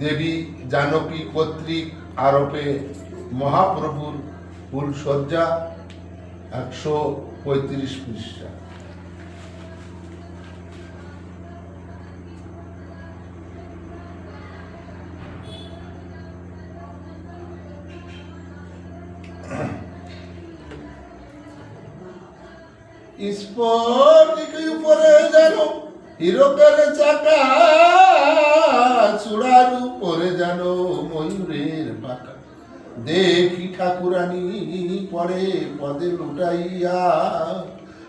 দেবী জানকী কর্তৃক আরোপে মহাপ্রভুর ফুলসজ্জা 135 পৃষ্ঠা। স্ফটিক উপরে যেন হীরকের চাকা, চূড়ার উপরে যেন ময়ূরের পাকা। দেখি ঠাকুরানী পরে পদে লুটাইয়া,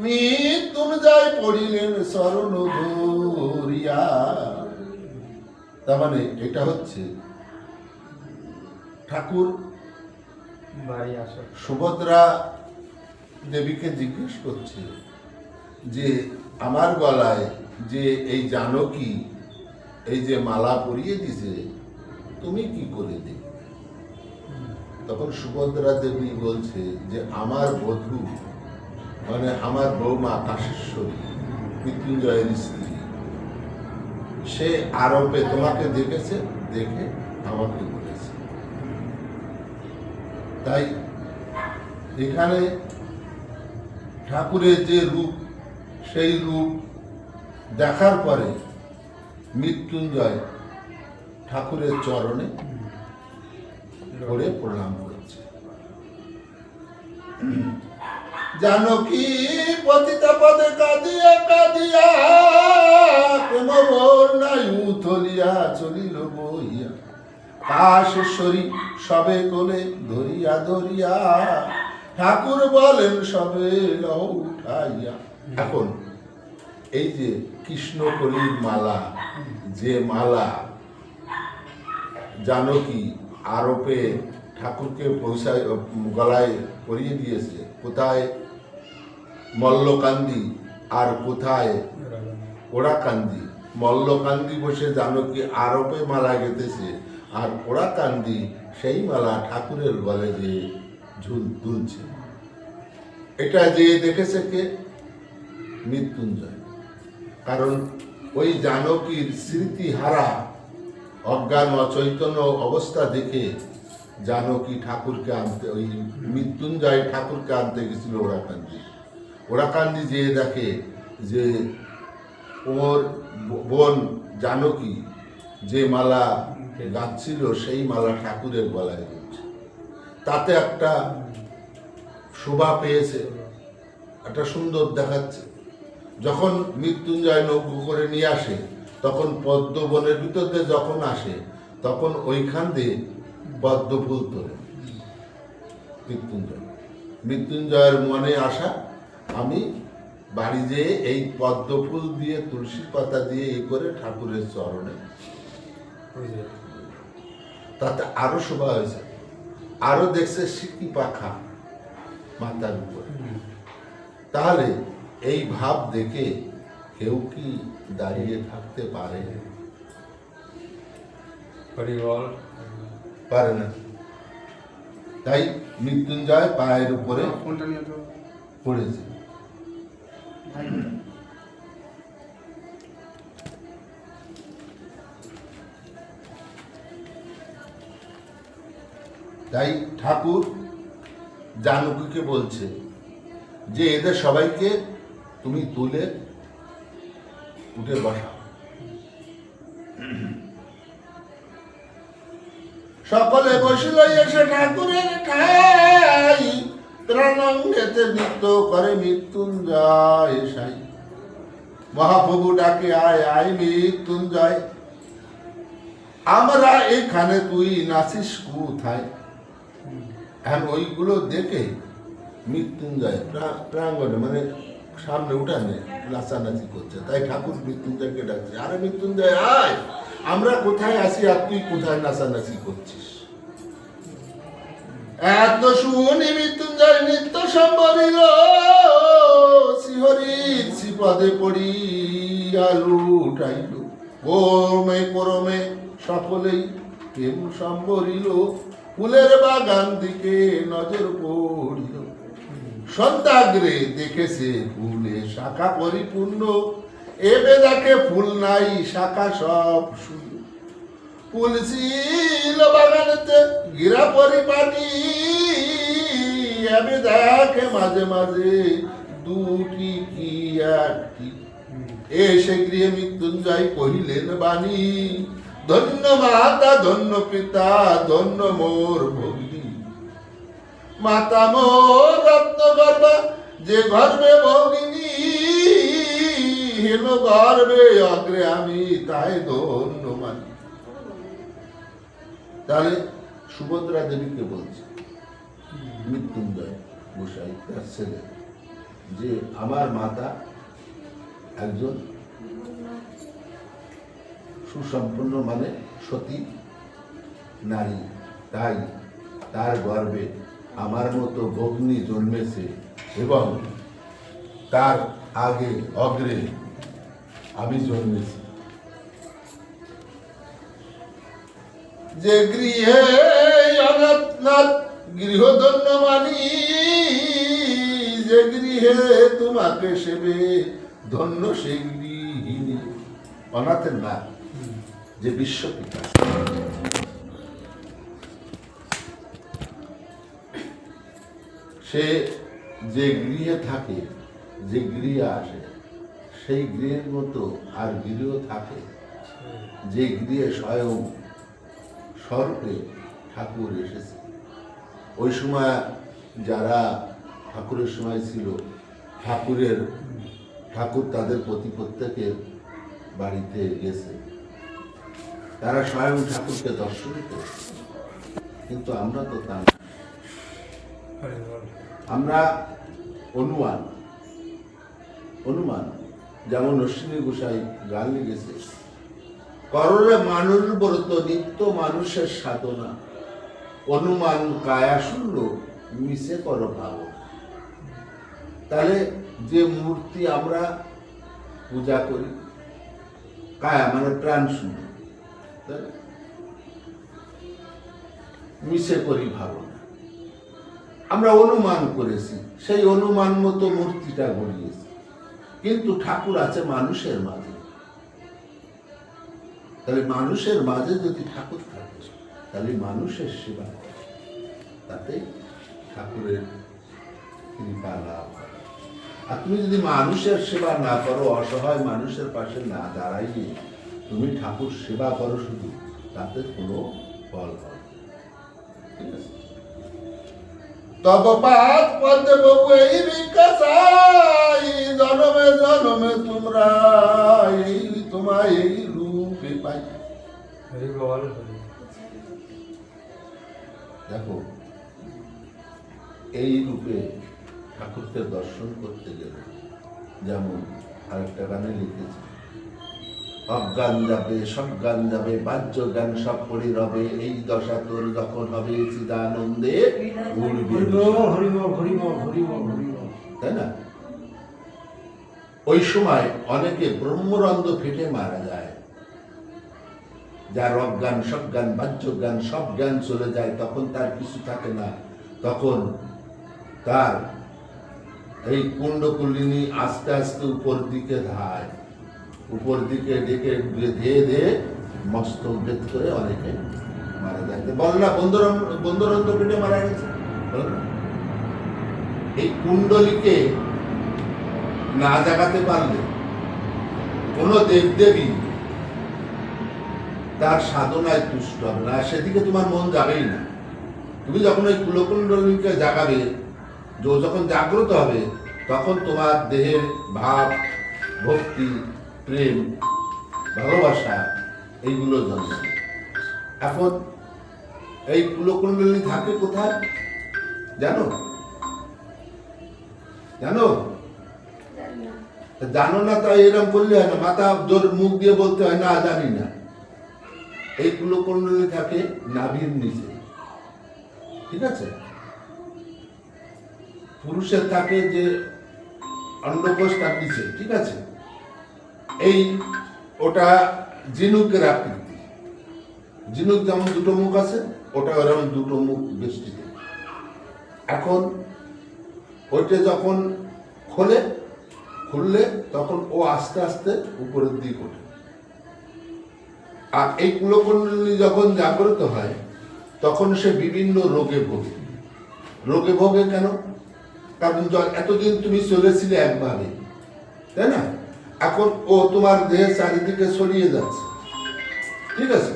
মৃত্যুঞ্জয় পড়িলেন শরণ ধরিয়া। তার মানে এটা হচ্ছে ঠাকুর সুভদ্রা দেবীকে জিজ্ঞেস করছে যে আমার গলায় যে এই জানকী এই যে মালা পরিয়ে দিছে, তুমি কি করে দেবে? তখন সুভদ্রা দেবী বলছে যে আমার বধূ মানে আমার বৌমা কাশেশ্বরী, মৃত্যুঞ্জয়ের স্ত্রী, সে আরোপে তোমাকে দেখেছে, দেখে আমাকে বলেছে। তাই এখানে ঠাকুরের যে রূপ, সেই রূপ দেখার পরে মৃত্যুঞ্জয় ঠাকুরের চরণে ধরে প্রণাম করছে। জানকী পতিতা পদে কাঁদিয়া কাঁদিয়া, প্রেম বন্যায় উথলিয়া চলিল বইয়া। কাশেশ্বরী সবে কোলে ধরিয়া ধরিয়া, ঠাকুর বলেন সবে লও উঠাইয়া। এখন এই যে কৃষ্ণকলির মালা, যে মালা জানকী আরোপে ঠাকুরকে পৌঁছায় গলায় পরিয়ে দিয়েছে, কোথায় মল্লকান্দি আর কোথায় ওড়াকান্দি। মল্লকান্দি বসে জানকী আরোপে মালা গেঁথেছে, আর ওড়াকান্দি সেই মালা ঠাকুরের গলে যে দুলছে। এটা যে দেখেছে কে? মৃত্যুঞ্জয়। কারণ ওই জানকীর স্মৃতিহারা অজ্ঞান অচৈতন্য অবস্থা দেখে জানকী ঠাকুরকে আনতে, ওই মৃত্যুঞ্জয় ঠাকুরকে আনতে গেছিল ওড়াকান্দি। ওড়াকান্দি যে দেখে যে ওর বোন জানকী যে মালা গাচ্ছিল, সেই মালা ঠাকুরের গলায় রয়েছে। তাতে একটা শোভা পেয়েছে, একটা সুন্দর দেখাচ্ছে। যখন মৃত্যুঞ্জয় নৌকো করে নিয়ে আসে, তখন পদ্ম বনের ভিতর দিয়ে যখন আসে, তখন ওইখান দিয়ে পদ্ম ফুল তোলে মৃত্যুঞ্জয়। মৃত্যুঞ্জয়ের মনে আসা, আমি বাড়ি যেয়ে এই পদ্ম ফুল দিয়ে তুলসী পাতা দিয়ে এই করে ঠাকুরের চরণে, তাতে আরো শোভা হয়েছে। আরো দেখছে সিকি পাখা মাথার উপরে। তাহলে এই ভাব দেখে কেউ কি দাঁড়িয়ে থাকতে পারে? পারে না। তাই মৃত্যুঞ্জয় পায়ের উপরে পড়েছে। তাই ঠাকুর জানকীকে বলছে যে এদের সবাইকে তুমি তুলে উঠে বসাও। সকলে বসিল এসে ঠাকুরের ঠাই, ত্রাণাঙ্গেতে নৃত্য করে মৃত্যুঞ্জয় সাই। মহাপ্রভু ডাকে আয় আয় মৃত্যুঞ্জয়, আমরা এখানে, তুই নাচিস কোথায়? এখন ওইগুলো দেখে মৃত্যুঞ্জয় প্রাঙ্গণে মানে সামনে উঠানে নাচানাচি করছে। তাই ঠাকুর মৃত্যুঞ্জয়কে ডাকছে, আরে মৃত্যুঞ্জয় আয়, আমরা কোথায় আসি আর তুই কোথায় নাচানাচি করছিস? এত শুনি মৃত্যুঞ্জয় নিত্য সম্বরিল, শ্রীহরির শ্রীপদে পড়িয়া লুটাইল। ক্রমে ক্রমে সকলেই প্রেম সম্বরিল, ফুলের বাগান দিকে নজর পড়িল। সন্ধ্যাগ্রে দেখেছে ফুলে শাখা পরিপূর্ণ, এবে দেখে ফুল নাই শাখা সব শূন্য। ফুলশীল বাগানেতে গিরা পরিপাটি, আমি দেখে মাঝে মাঝে দুটি কি একটি। এসে গৃহে মৃত্যুঞ্জয় কহিলেন বাণী, ধন্য মাতা ধন্য পিতা ধন্য মোর ভগ্নী। মাতা মোর রত্ন গর্ভা যে গর্বে ভগিনী, হেন গর্বে অগ্রে আমি তাই ধন্য মানি। তাহলে সুভদ্রা দেবীকে বলছে মৃত্যুঞ্জয় গোসাই তার ছেলে, যে আমার মাতা একজন সুসম্পন্ন মানে সতী নারী, তাই তার গর্ভে আমার মতো ভগ্নী জন্মেছে এবং তার আগে অগ্রে আমি জন্মেছি। যে গৃহে অনাথনাথ গৃহধন্য মানি, যে গৃহে তোমাকে সেবে ধন্য সে গৃহিণী। অনাথের না, যে বিশ্বপিতা, সে যে গৃহে থাকে, যে গৃহে আসে, সেই গৃহের মতো আর গৃহ থাকে, যে গৃহে স্বয়ং স্বরূপে ঠাকুর এসেছে। ওই সময় যারা ঠাকুরের সময় ছিল, ঠাকুর তাদের প্রতি প্রত্যেকের বাড়িতে গেছে, তারা স্বয়ং ঠাকুরকে দর্শন করেছে। কিন্তু আমরা তো তা না, আমরা অনুমান যেমন অশ্বিনী গোসাই গান লিখেছে, কররে মানুষ ব্রত নিত্য মানুষের সাধনা, অনুমান কায়া শূন্য মিশে কর ভাবনা। তাহলে যে মূর্তি আমরা পূজা করি, কায়া মানে প্রাণ শূন্য, মিশে করি ভাবনা, আমরা অনুমান করেছি, সেই অনুমান মতো মূর্তিটা গড়িয়েছি। কিন্তু ঠাকুর আছে মানুষের মাঝে, তাহলে মানুষের মাঝে যদি ঠাকুর থাকে, তাহলে মানুষের সেবা করে, তাতে ঠাকুরের কৃপা লাভ হয়। আর তুমি যদি মানুষের সেবা না করো, অসহায় মানুষের পাশে না দাঁড়াইয়ে তুমি ঠাকুর সেবা করো শুধু, তাতে কোনো ফল হয়। ঠিক আছে? তব পাত পদ্মে বাবু এই বিকাশাই, জনমে জনমে তোমরা এই তোমায় এই রূপে পাই। দেখো, এই রূপে ঠাকুরকে দর্শন করতে গেলে যেমন আরেকটা গানে লিখেছে, অজ্ঞান যাবে সজ্ঞান যাবে, বাহ্য জ্ঞান সব পড়ি রবে, এই দশা তোর যখন হবে চিদানন্দে তাই না? ওই সময় অনেকে ব্রহ্মরন্ধ্র ফেটে মারা যায়, যার অজ্ঞান সজ্ঞান বাহ্য জ্ঞান সব জ্ঞান চলে যায়, তখন তার কিছু থাকে না। তখন তার এই কুণ্ডকুলিনী আস্তে আস্তে উপর দিকে ধায়, উপর দিকে ডেকে ধেয়ে ধেয়ে মস্তক ভেদ করে অনেকে মারা যায়। বল না বন্ধুরন্ধ্র পেটে মারা গেছে, বল না? এই কুণ্ডলীকে না জাগাতে পারলে কোন দেবদেবী তার সাধনায় তুষ্ট হবে না, সেদিকে তোমার মন যাবেই না। তুমি যখন ওই কুলকুণ্ডলীকে জাগাবে, যখন জাগ্রত হবে, তখন তোমার দেহের ভাব, ভক্তি, প্রেম, ভালোবাসা এইগুলো জন্মাবে। এখন এই কুলকুণ্ডলী থাকে কোথায় জানো? জানো জানো না? তাই এরকম করলে হয় না, মাথা জোর মুখ দিয়ে বলতে হয় না জানি না। এই কুলকুণ্ডলী থাকে নাভির নিচে, ঠিক আছে? পুরুষের থাকে যে অন্ডকোষ তার নিচে, ঠিক আছে? এই ওটা ঝিনুকের আকৃতি, ঝিনুক যেমন দুটো মুখ আছে, ওটা ওরকম দুটো মুখ বেষ্টিত। এখন ওইটা যখন খুললে তখন ও আস্তে আস্তে উপরের দিক ওঠে। আর এই কুলকুণ্ডলী যখন জাগ্রত হয় তখন সে বিভিন্ন রোগে ভোগে। রোগে ভোগে কেন? কারণ এতদিন তুমি চলেছিলে একভাবে, তাই না? এখন ও তোমার দেহের চারিদিকে ছড়িয়ে যাচ্ছে, ঠিক আছে?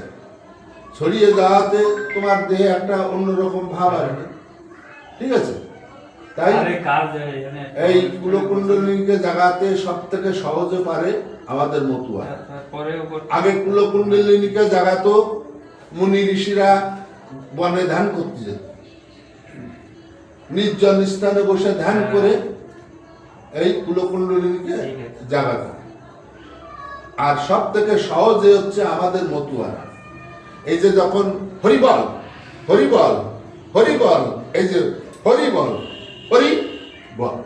ছড়িয়ে যাওয়াতে তোমার দেহে একটা অন্যরকম ভাব আসবে, ঠিক আছে? তাই এই কুলকুণ্ডলীকে জাগাতে সব থেকে সহজে পারে আমাদের মতুয়া। আগে কুলকুণ্ডলিনীকে জাগাতো মুনি ঋষিরা বনে ধ্যান করতে যেত, নির্জন স্থানে বসে ধ্যান করে এই কুলকুণ্ডলিনীকে জাগাতো। আর সব থেকে সহজে হচ্ছে আমাদের মতুয়ারা। এই যে যখন হরিবল হরিবল হরিবল, এই যে হরিবল হরি বল,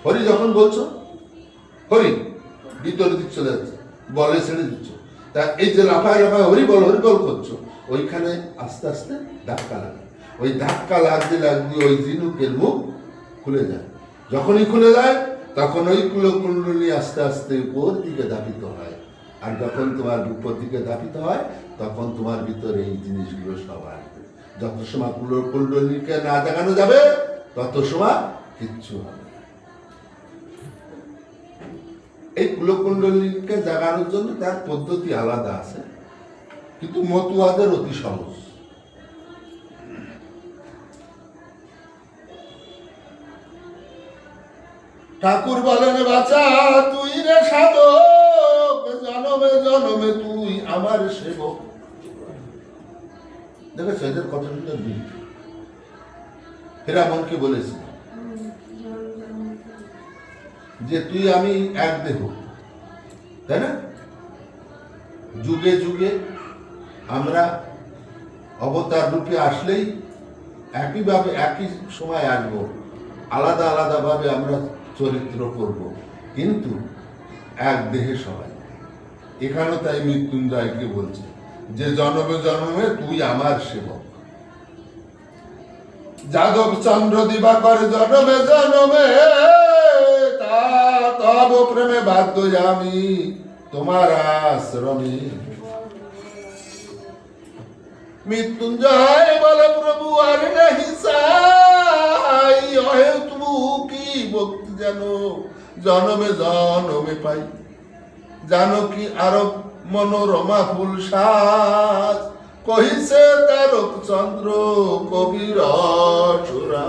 হরি যখন বলছো, হরি ভিতরের দিক চলে যাচ্ছে, বলে ছেড়ে দিচ্ছ, তা এই যে লাফায় লাফায় হরিবল হরিবল করছো, ওইখানে আস্তে আস্তে ধাক্কা লাগে। ওই ধাক্কা লাগতে লাগতে ওই ঝিনুকের মুখ খুলে যায়। যখনই খুলে যায় তখন ওই কুলকুণ্ডলী আস্তে আস্তে উপর দিকে ধাপিত হয়। আর যখন তোমার উপর দিকে ধাপিত হয় তখন তোমার ভিতরে এই জিনিসগুলো সব আসবে। যত সময় কুলকুণ্ডলীকে না জাগানো যাবে তত সময় কিচ্ছু হবে। এই কুলকুণ্ডলীকে জাগানোর জন্য তার পদ্ধতি আলাদা আছে, কিন্তু মতুয়াদের অতি সহজ। ঠাকুর বলেন, বাছা তুই রে সাধক, জনমে জনমে তুই আমার সেবক। দেখেছো এদের কত সুন্দর দিন। হীরামনকে বলেছি যে তুই আমি এক দেহ, তাই না? যুগে যুগে আমরা অবতার রূপে আসলেই একইভাবে একই সময় আসবো, আলাদা আলাদা ভাবে আমরা চরিত্র করব, কিন্তু এক দেহে সবাই। এখানেও তাই মৃত্যুঞ্জয়কে বলছে যে জনমে জনমে তুই আমার সেবক। যাদব চন্দ্র দিবাকর জনমে জনমে তব প্রেমে বাধ্য আমি তোমার আশ্রমে। মৃত্যুঞ্জয় বলে, প্রভু আর নাহি সাই, অহেতু কি ভক্তি যেন জনমে জনমে পাই। জানো কি আরব মনোরমা ফুল সাজ, কহিছে তারক চন্দ্র কবির সুরা।